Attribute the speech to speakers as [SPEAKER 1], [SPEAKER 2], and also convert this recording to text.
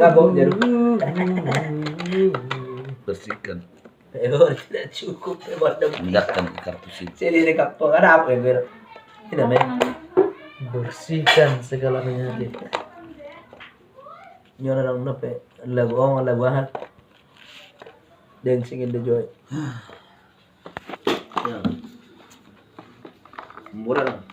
[SPEAKER 1] Gabok jadi.
[SPEAKER 2] Bersihkan.
[SPEAKER 1] Tidak cukup
[SPEAKER 2] Pindahkan kartus itu.
[SPEAKER 1] Jadi ini kapok ada apa ya? Tidak men.
[SPEAKER 3] Bersihkan segala penyakit.
[SPEAKER 1] Nyonya orang nape lagu orang lagu ahan. Dancing in the joy.
[SPEAKER 2] Ya. Murah.